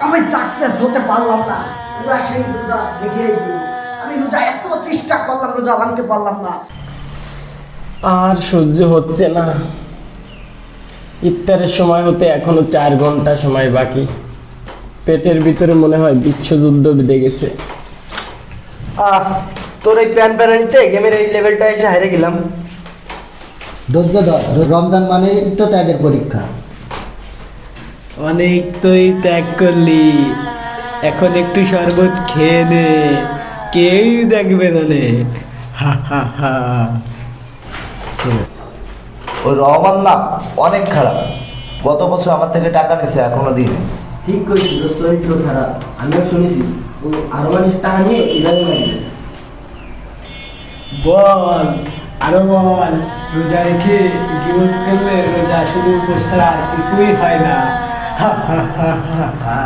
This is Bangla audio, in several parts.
আমি সাকসেস হতে পারলাম না। পুরা সেই রোজা দেখিয়ে দিল। আমি রোজা এত চেষ্টা করলাম, রোজা ভাঙতে পারলাম না। আর সহ্য হচ্ছে না। ইফতারের সময় হতে এখনো 4 ঘন্টা সময় বাকি। পেটের ভিতরে মনে হয় বিশ্বযুদ্ধ বেঁধে গেছে। তোর এই প্যান প্যারানিতে গেমের এই লেভেলটা এসে হেরে গেলাম। ধৈর্য ধর, রমজান মানে তো ত্যাগের পরীক্ষা। অনেক তুই ত্যাগ করলি, এখন একটু শরবত খেয়ে নে, কেউ দেখবে না নে। হা হা হা। ওই রহমান না অনেক খারাপ। গত বছর আমার থেকে টাকা নিছে, এখনো দিনে। ঠিক করেছিল, চরিত্র খারাপ। আমিও শুনেছি ও আরো মানুষের টাকা নিয়ে এভাবে মারিয়েছে। বল আরো বল, রোজা রেখে গিবত করলে রোজা শুধু উপোস ছাড়া আর কিছুই হয় না। হা হা হা হা হা।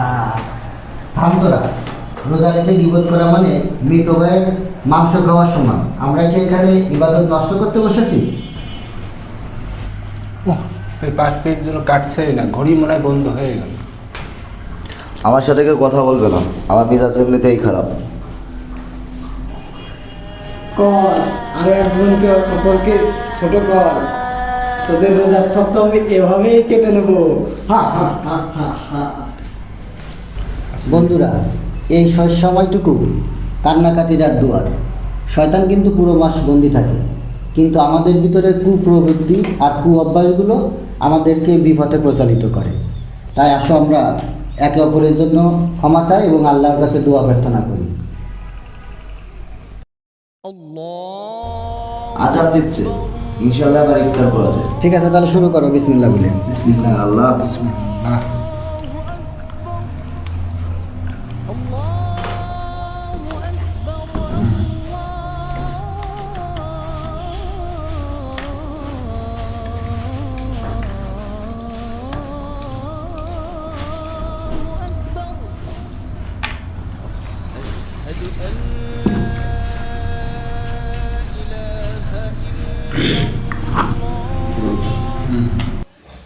থাম তোরা, রোজা রেখে বিপদ করা মানে মৃত ভাইয়ের মাংস খাওয়ার সমান। আমরা কি এখানে ইবাদত নষ্ট করতে বসেছি? ওই 5 মিনিট জন্য কাটছেই না, ঘড়ি মনে হয় বন্ধ হয়ে গেল। আমার সাথে কেউ কথা বলবে না, আমার মেজাজ এমনিতেই খারাপ। কর আর একজনকে অপরকে ছোট কর, তোদের রোজার সপ্তাহ আমি এভাবেই কেটে নেবো। হা হা হা হা হা। বন্ধুরা, এই সময়টুকু কান্নাকাটির আর দুয়ার। শয়তান কিন্তু পুরো মাস বন্দি থাকে, কিন্তু আমাদের ভিতরে কুপ্রবৃত্তি আর কু অভ্যাসগুলো আমাদেরকে বিপথে প্রচালিত করে। তাই আসো আমরা একে অপরের জন্য ক্ষমা চাই এবং আল্লাহর কাছে দোয়া প্রার্থনা করি। আজাদ দিচ্ছে, ইনশাআল্লাহ আবার ইফতার করা যায়। ঠিক আছে, তাহলে শুরু করো বিসমিল্লাহ বলে। বিসমিল্লাহ।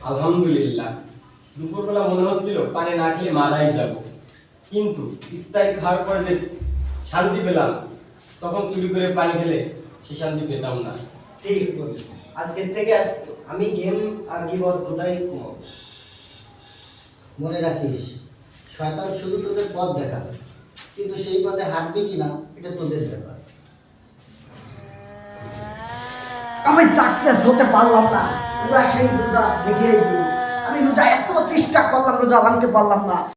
আলহামদুলিল্লাহ। দুপুরবেলা মনে হচ্ছিল পানি না খেলে মারাই যাব, কিন্তু ইফতারি খাওয়ার পরে যে শান্তি পেলাম, তখন চুরি করে পানি খেলে সে শান্তি পেতাম না। ঠিক বলেছ। আজকের থেকে আমি গেম আর গিবত দুটাই কমাবো। মনে রাখিস, শয়তান শুধু তোদের পথ দেখাবে, কিন্তু সেই পথে হাঁটবে কিনা এটা তোদের ব্যাপার। আমি সাকসেস হতে পারলাম না। পুরা সেই রোজা দেখিয়ে দিল। আমি রোজা এত চেষ্টা করলাম, রোজা ভাঙতে পারলাম না।